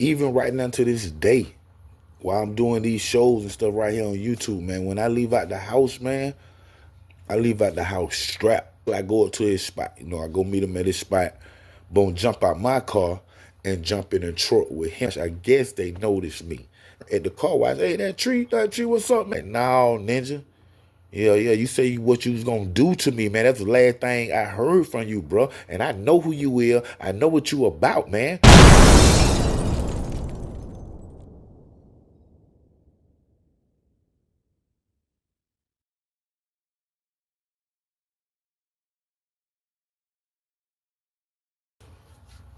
Even right now to this day, while I'm doing these shows and stuff right here on YouTube, man, when I leave out the house, man, I leave out the house strapped. I go up to his spot. I go meet him at his spot. Boom, jump out my car and jump in a truck with him. I guess they noticed me at the car wash. Hey, that tree, what's up, man? No, ninja. Yeah, you say what you was gonna do to me, man. That's the last thing I heard from you, bro. And I know who you is. I know what you about, man.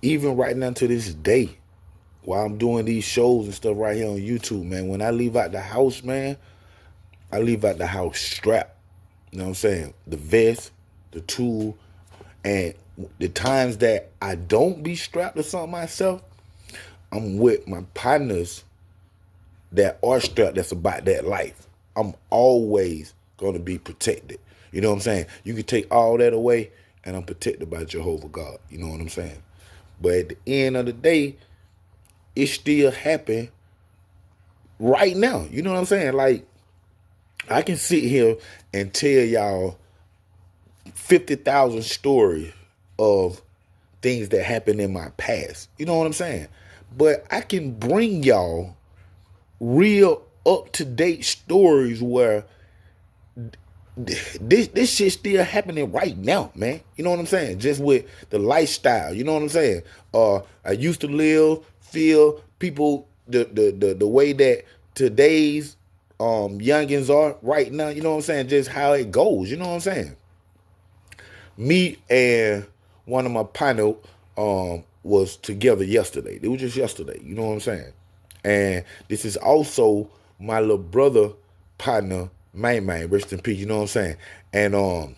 Even right now to this day, while I'm doing these shows and stuff right here on YouTube, man, when I leave out the house, man, I leave out the house strapped. You know what I'm saying? The vest, the tool, and the times that I don't be strapped to something myself, I'm with my partners that are strapped that's about that life. I'm always gonna be protected. You know what I'm saying? You can take all that away and I'm protected by Jehovah God. You know what I'm saying? But at the end of the day, it still happen right now. You know what I'm saying? Like, I can sit here and tell y'all 50,000 stories of things that happened in my past. You know what I'm saying? But I can bring y'all real up to date stories where this shit still happening right now, man. You know what I'm saying? Just with the lifestyle. You know what I'm saying? I used to live, feel people the way that today's youngins are right now. You know what I'm saying? Just how it goes. You know what I'm saying? Me and one of my partner was together yesterday. It was just yesterday. You know what I'm saying? And this is also my little brother partner, man, rest in peace. You know what I'm saying? And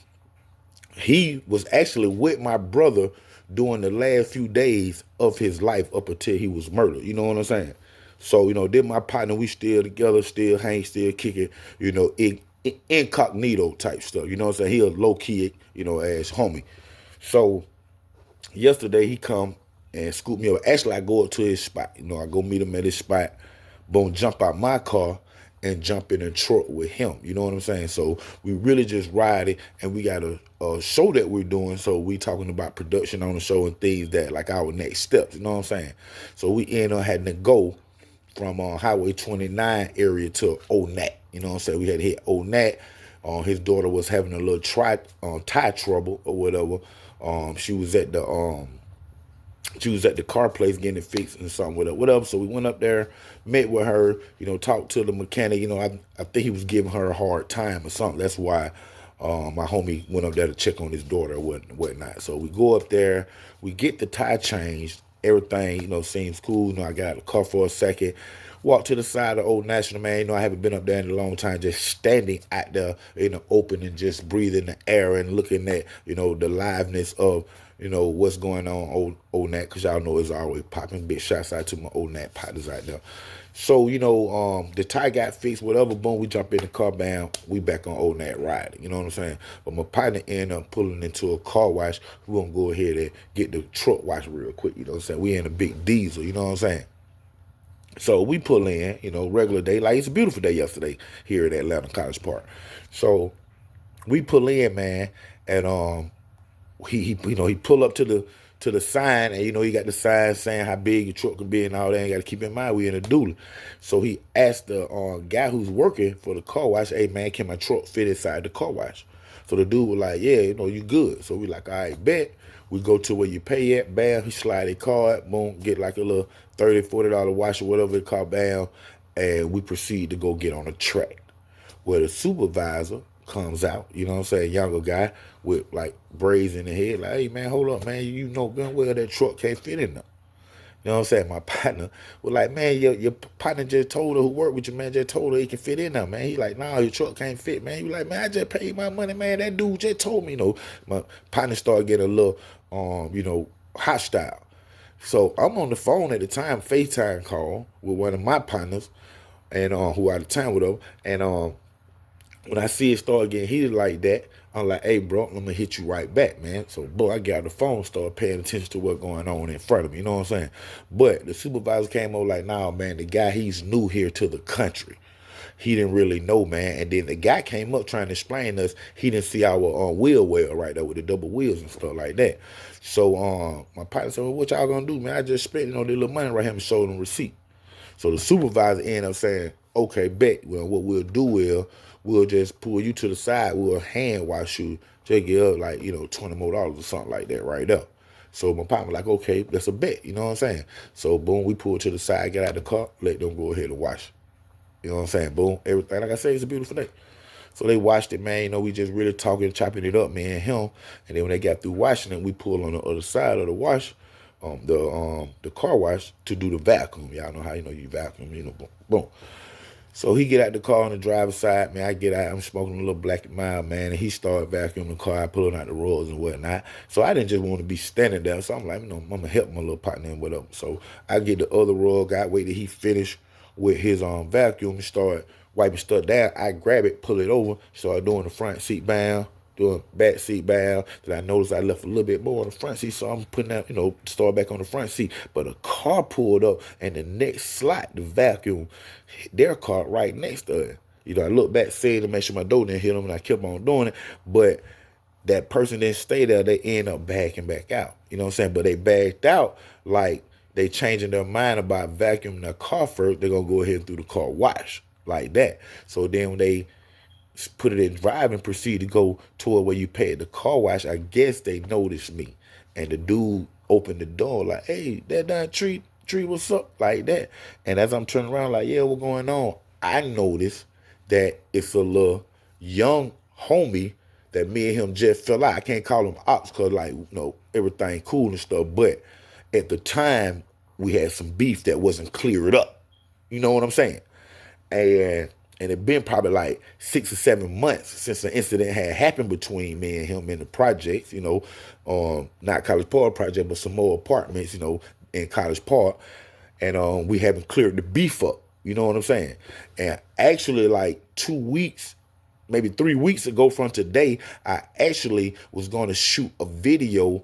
he was actually with my brother during the last few days of his life up until he was murdered. You know what I'm saying? So, then my partner, we still together, still hang, still kicking, incognito type stuff. You know what I'm saying? He a low key, as homie. So yesterday he come and scoop me up. Actually, I go up to his spot. I go meet him at his spot. Boom, jump out my car and jump in a truck with him. You know what I'm saying? So we really just ride it, and we got a show that we're doing. So we talking about production on the show and things that like our next steps. You know what I'm saying? So we end up having to go from Highway 29 area to Onat. You know what I'm saying? We had to hit Onat. His daughter was having a little tie trouble or whatever. She was at the car place getting it fixed and something whatever. So we went up there, met with her, talked to the mechanic. I think he was giving her a hard time or something. That's why my homie went up there to check on his daughter or whatnot. So we go up there, we get the tire changed, everything, seems cool. I got out of the car for a second, walked to the side of Old National, man. I haven't been up there in a long time, just standing out there in the open and just breathing the air and looking at, the liveness of, what's going on old Nat, because y'all know it's always popping. Big shouts out to my old Nat partners out there. So, the tie got fixed, whatever, boom, we jump in the car, bam, we back on old Nat riding, you know what I'm saying? But my partner ended up pulling into a car wash. We're going to go ahead and get the truck washed real quick, you know what I'm saying? We in a big diesel, you know what I'm saying? So we pull in, regular day. Like, it's a beautiful day yesterday here at Atlanta College Park. So we pull in, man, and he pull up to the sign, and he got the sign saying how big your truck can be and all that. And got to keep in mind we in a dually. So he asked the guy who's working for the car wash, "Hey man, can my truck fit inside the car wash?" So the dude was like, "Yeah, you good." So we like, "All right, bet." We go to where you pay at, bam, he slide a card, boom, get like a little $30, $40 wash or whatever it called, bam, and we proceed to go get on a track where the supervisor comes out, you know what I'm saying, younger guy with like braids in the head, like, "Hey man, hold up, man, you know good well that truck can't fit in there." You know what I'm saying? My partner was like, "Man, your partner just told her who worked with you, man, just told her he can fit in there, man." He like, "Nah, your truck can't fit, man." He like, "Man, I just paid my money, man. That dude just told me, My partner started getting a little, hostile. So I'm on the phone at the time, FaceTime call with one of my partners, and who out of town with her, and when I see it start getting heated like that, I'm like, hey, bro, I'm gonna hit you right back, man. So, boy, I got the phone, started paying attention to what's going on in front of me. You know what I'm saying? But the supervisor came over like, nah, man, the guy, he's new here to the country. He didn't really know, man. And then the guy came up trying to explain to us. He didn't see our wheel well right there with the double wheels and stuff like that. So my pilot said, well, what y'all gonna do, man? I just spent, this little money right here and showed him receipt. So the supervisor ended up saying, okay, bet. Well, what we'll do is we'll just pull you to the side. We'll hand wash you. Just get up like, $20 more or something like that right there. So my partner was like, okay, that's a bet. You know what I'm saying? So boom, we pull to the side, get out the car, let them go ahead and wash. You know what I'm saying? Boom, everything. Like I say, it's a beautiful day. So they washed it, man. We just really talking, chopping it up, me and him. And then when they got through washing it, we pulled on the other side of the wash, the car wash to do the vacuum. Y'all know how you vacuum, boom, boom. So he get out the car on the driver's side, man. I get out, I'm smoking a little black and mild, man. And he started vacuuming the car, pulling out the rolls and whatnot. So I didn't just want to be standing there. So I'm like, I'm gonna help my little partner and whatever. So I get the other rug out, wait till he finish with his vacuum and start wiping stuff down. I grab it, pull it over, start doing the front seat bound, doing back seat bound. Then I noticed I left a little bit more on the front seat, so I'm putting that, start back on the front seat. But a car pulled up, and the next slot, the vacuum, their car right next to it. I looked back, said to make sure my door didn't hit them, and I kept on doing it. But that person didn't stay there. They end up backing back out. You know what I'm saying? But they backed out like they changing their mind about vacuuming their car first. They're going to go ahead and do the car wash like that. So then when they put it in drive and proceed to go toward where you paid the car wash, I guess they noticed me. And the dude opened the door like, hey, that damn tree, what's up? Like that. And as I'm turning around like, yeah, what's going on? I noticed that it's a little young homie that me and him just fell out. I can't call him ops because, everything cool and stuff. But at the time, we had some beef that wasn't cleared up. You know what I'm saying? And it been probably like 6 or 7 months since the incident had happened between me and him in the projects, not College Park project, but some more apartments, in College Park. And we haven't cleared the beef up. You know what I'm saying? And actually, like 2 weeks, maybe 3 weeks ago from today, I actually was going to shoot a video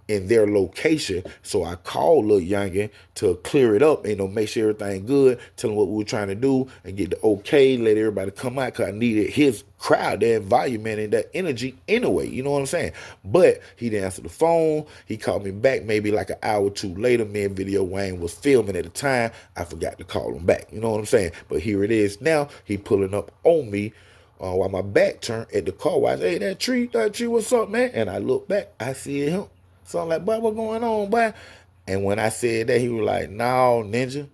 in their location. So I called Lil Youngin to clear it up and make sure everything good, tell him what we were trying to do and get the okay, let everybody come out because I needed his crowd, that environment and that energy anyway. You know what I'm saying? But he didn't answer the phone. He called me back maybe like an hour or two later. Me and Video Wayne was filming at the time. I forgot to call him back. You know what I'm saying? But here it is now. He pulling up on me while my back turned at the car wash. Hey, that tree, what's up, man? And I look back, I see him. So I'm like, boy, what's going on, boy? And when I said that, he was like, no, Ninja.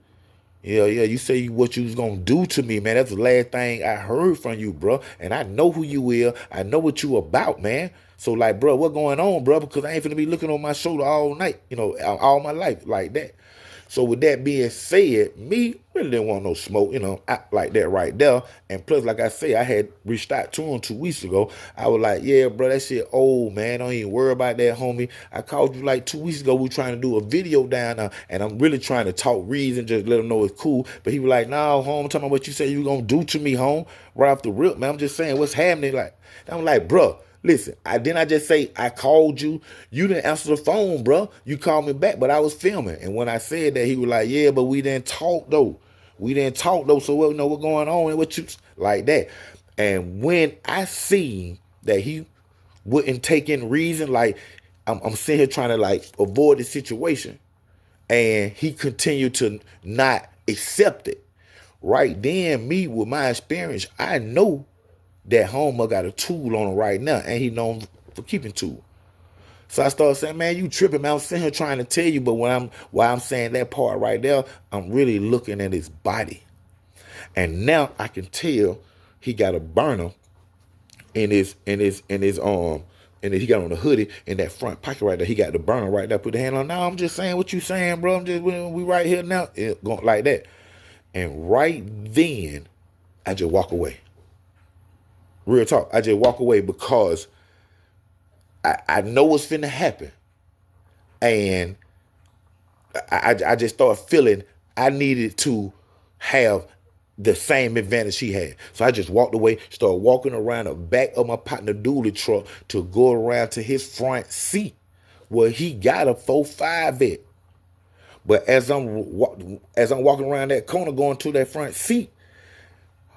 Yeah, you say what you was going to do to me, man. That's the last thing I heard from you, bro. And I know who you is. I know what you about, man. So, like, bro, what going on, bro? Because I ain't finna be looking on my shoulder all night, all my life like that. So with that being said, me really didn't want no smoke, like that right there. And plus, like I say, I had reached out to him 2 weeks ago. I was like, yeah, bro, that shit old, man. Don't even worry about that, homie. I called you like 2 weeks ago. We were trying to do a video down there, and I'm really trying to talk reason, just let him know it's cool. But he was like, nah, home, I'm talking about what you said you were going to do to me, home, right off the rip, man. I'm just saying what's happening. Like, I'm like, bro, listen, I just say I called you. You didn't answer the phone, bro. You called me back, but I was filming. And when I said that, he was like, yeah, but we didn't talk, though. So we'll know what's going on and what you, like that. And when I seen that he wouldn't take in reason, like, I'm sitting here trying to, like, avoid the situation, and he continued to not accept it. Right then, me, with my experience, I know that Homer got a tool on him right now, and he known for keeping tool. So I started saying, man, you tripping, man. I'm sitting here trying to tell you, but while I'm saying that part right there, I'm really looking at his body. And now I can tell he got a burner in his arm. And then he got on the hoodie in that front pocket right there. He got the burner right there. Put the hand on. Now I'm just saying what you saying, bro. We right here now. Going like that. And right then, I just walk away. Real talk. I just walk away because I know what's finna happen. And I just started feeling I needed to have the same advantage he had. So I just walked away, started walking around the back of my partner dually truck to go around to his front seat where he got a 4.5 at. But as I'm walking around that corner going to that front seat,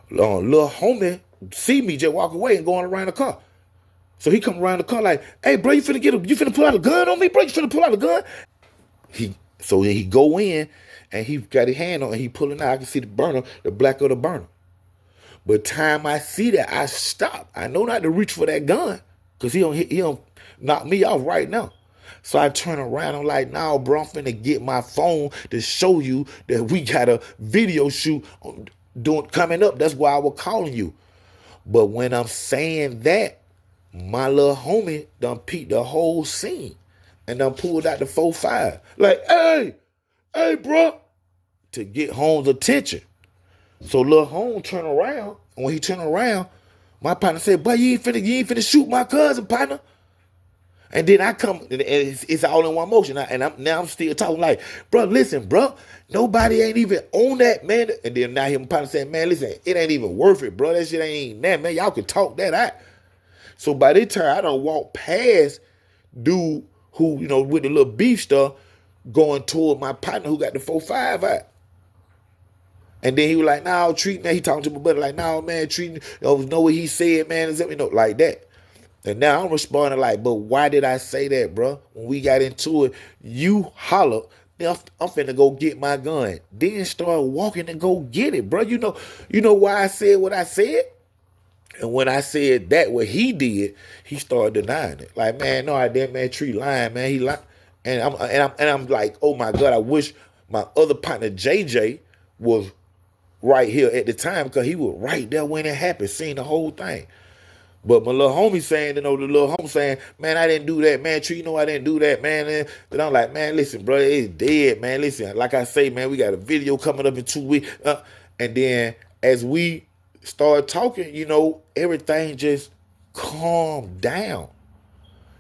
little homie see me just walk away and going around the car. So he come around the car like, "Hey, bro, you finna pull out a gun on me, bro? You finna pull out a gun?" So he go in and he got his hand on and he pulling out. I can see the burner, the black of the burner. But time I see that, I stop. I know not to reach for that gun because he don't knock me off right now. So I turn around. I'm like, "Nah, bro, I'm finna get my phone to show you that we got a video shoot coming up. That's why I was calling you." But when I'm saying that, my little homie done peeped the whole scene and done pulled out the 4.5. Like, hey, bro, to get Holmes' attention. So Lil Holmes turn around, and when he turn around, my partner said, "Boy, you ain't finna shoot my cousin, partner." And then I come, and it's all in one motion. I'm still talking like, "Bro, listen, bro, nobody ain't even on that, man." And then now my partner saying, "Man, listen, it ain't even worth it, bro. That shit ain't that, man. Y'all can talk that out." So by this time, I done walked past dude who, with the little beef stuff, going toward my partner who got the 4.5 out. And then he was like, "No, treat me." He talking to my buddy like, "No, man, treat me." Know what he said, man, is like that. And now I'm responding like, "But why did I say that, bro? When we got into it, you hollered, I'm finna go get my gun." Then start walking and go get it, bro. You know why I said what I said? And when I said that, what he did, he started denying it. Like, "Man, no, I didn't, man. Tree lying, man. He lied." And I'm like, "Oh my God, I wish my other partner JJ was right here at the time because he was right there when it happened, seeing the whole thing." But my little homie saying, the little homie saying, "Man, I didn't do that, man. Tree, I didn't do that, man." And then I'm like, "Man, listen, bro, it's dead, man. Listen, like I say, man, we got a video coming up in 2 weeks." And then as we start talking, everything just calmed down.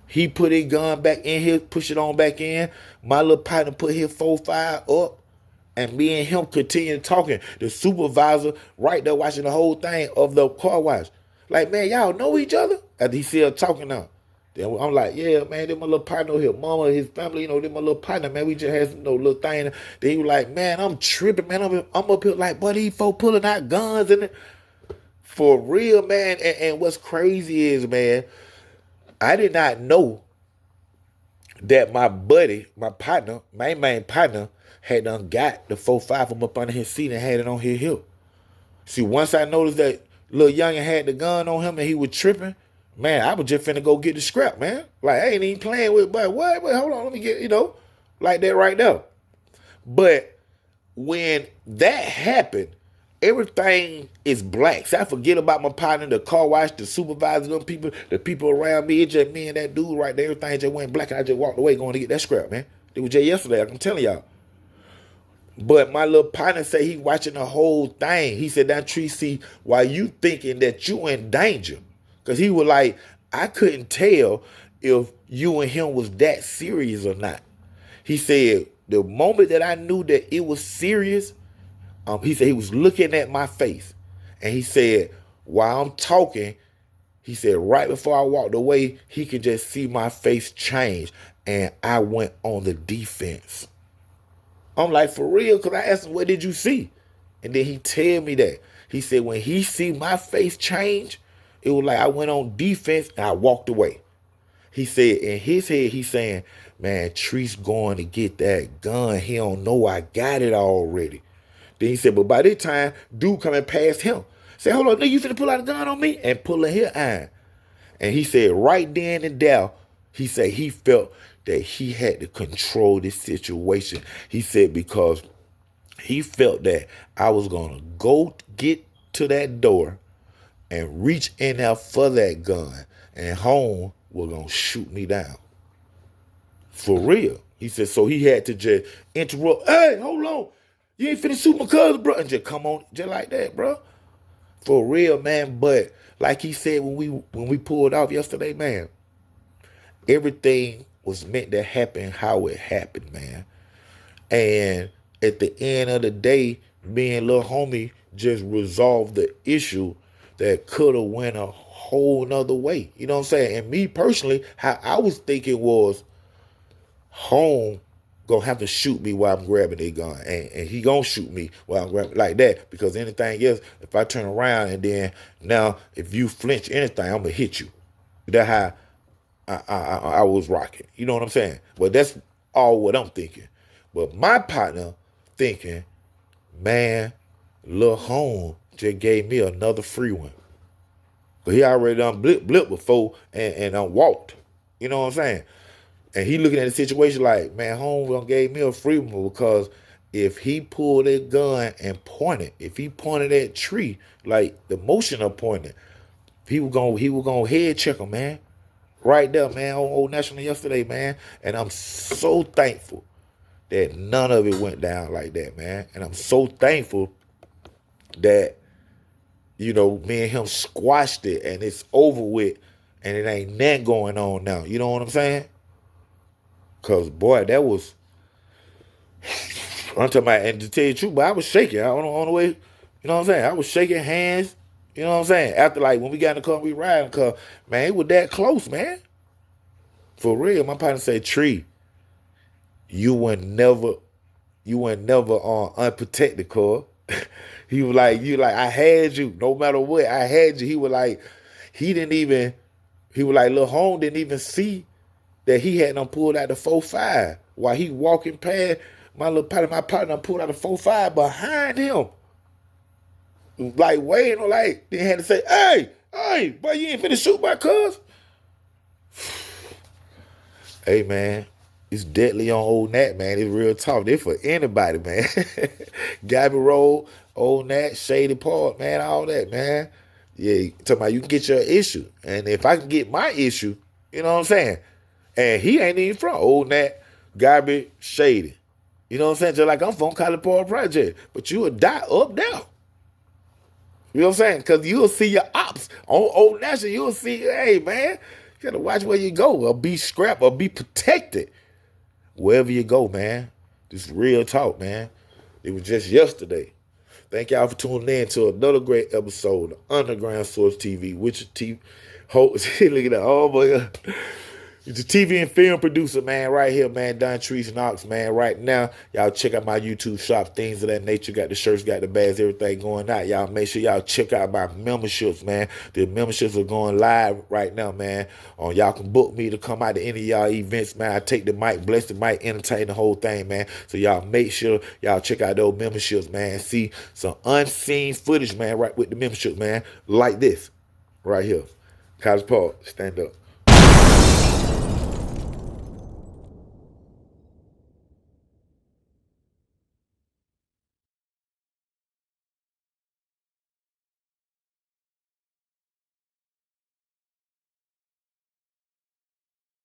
He put his gun back in here, push it on back in. My little partner put his 4.5 up. And me and him continued talking. The supervisor right there watching the whole thing of the car wash. Like, "Man, y'all know each other?" And he still talking now. Then I'm like, "Yeah, man, they my little partner, his mama, his family, they my little partner, man. We just had some little thing." Then he was like, "Man, I'm tripping, man. I'm up here like, buddy, these folk pulling out guns and for real, man." And what's crazy is, man, I did not know that my buddy, my partner, my main partner, had done got the 4.5 from up under his seat and had it on his hip. See, once I noticed that little youngin had the gun on him and he was tripping, man, I was just finna go get the scrap, man. Like, I ain't even playing with, but what? Wait, hold on, let me get, like that right there. But when that happened, everything is black. So I forget about my partner, the car wash, the supervisor, them people, the people around me. It's just me and that dude right there. Everything just went black and I just walked away going to get that scrap, man. It was just yesterday, I'm telling y'all. But my little partner said he watching the whole thing. He said, "That tree, see, why you thinking that you in danger?" Because he was like, "I couldn't tell if you and him was that serious or not." He said, "The moment that I knew that it was serious," he said he was looking at my face. And he said, while I'm talking, he said, right before I walked away, he could just see my face change. And I went on the defense. I'm like, "For real?" Because I asked him, "What did you see?" And then he tell me that. He said, when he see my face change, it was like I went on defense and I walked away. He said in his head, he's saying, "Man, Tree's going to get that gun. He don't know I got it already." Then he said, but by this time, dude coming past him. Say, "Hold on, nigga, you finna pull out a gun on me?" And pulling his iron. And he said right then and there, he said he felt that he had to control this situation. He said because he felt that I was going to go get to that door and reach in there for that gun. And home was going to shoot me down. For real. He said, so he had to just interrupt. "Hey, hold on. You ain't finna shoot my cousin, bro." And just come on, just like that, bro. For real, man. But like he said when we pulled off yesterday, man, everything was meant to happen how it happened, man. And at the end of the day, Me and little homie just resolved the issue that could have went a whole nother way. You know what I'm saying? And me personally, how I was thinking was home gonna have to shoot me while I'm grabbing a gun. And he gonna shoot me while I'm grabbing like that. Because anything else, if I turn around and then now if you flinch anything, I'm gonna hit you. That's how I was rocking. You know what I'm saying? Well, that's all what I'm thinking. But my partner thinking, man, Lil Home just gave me another free one. But he already done blip before and walked. You know what I'm saying? And he looking at the situation like, man, Home done gave me a free one because if he pulled that gun and pointed, if he pointed that tree, like the motion of pointing, he was gonna head check him, man. Right there, man, on Old National yesterday, man. And I'm so thankful that none of it went down like that, man. And I'm so thankful that, me and him squashed it and it's over with and it ain't nothing going on now. You know what I'm saying? Because, boy, that was, I'm talking about, and to tell you the truth, but I was shaking on the way, you know what I'm saying? I was shaking hands, you know what I'm saying? After, like, when we got in the car, we ride in the car, man, it was that close, man. For real, my partner said, Tree, you were never unprotected, car. He was like, I had you, no matter what, I had you. He was like, Lil Home didn't even see that he had done pulled out the 4.5 while he walking past my partner pulled out the 4.5 behind him. Like waiting, like, they had to say, hey, boy, you ain't finna shoot my cuz. Hey, man, it's deadly on Old Nat, man. It's real talk. It's for anybody, man. Gabby Road, Old Nat, Shady Park, man, all that, man. Yeah, talking about you can get your issue. And if I can get my issue, you know what I'm saying? And he ain't even from Old Nat, Gabby, Shady. You know what I'm saying? Just like I'm from College Park Project. But you will die up there. You know what I'm saying? Because you'll see your ops on Old National. You'll see, hey, man, you got to watch where you go or be scrapped or be protected wherever you go, man. This real talk, man. It was just yesterday. Thank y'all for tuning in to another great episode of Underground Source TV with your TV host. Look at that. Oh, my God. It's a TV and film producer, man, right here, man, Don Trees Knox, man, right now. Y'all check out my YouTube shop, things of that nature. Got the shirts, got the bags, everything going out. Y'all make sure y'all check out my memberships, man. The memberships are going live right now, man. Y'all can book me to come out to any of y'all events, man. I take the mic, bless the mic, entertain the whole thing, man. So y'all make sure y'all check out those memberships, man. See some unseen footage, man, right with the membership, man. Like this, right here. College Park, stand up.